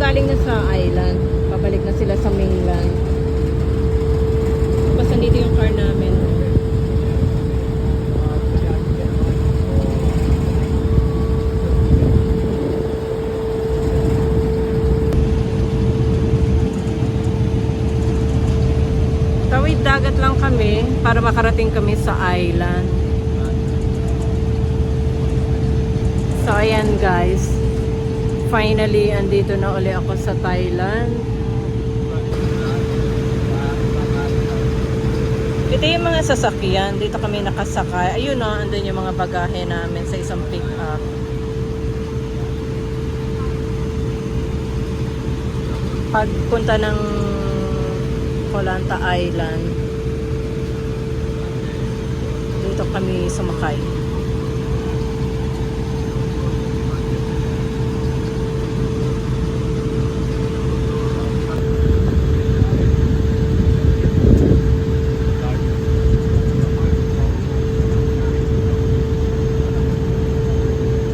galing na sa island. Pabalik na sila sa mainland. Tapos nandito yung car namin. Tawid dagat lang kami para makarating kami sa island. So ayan guys, finally andito na uli ako sa Thailand. Ito yung mga sasakyan, dito kami nakasakay. Ayun o, andun yung mga bagahe namin sa isang pick up. Pagpunta ng Koh Lanta Island, dito kami sumakay.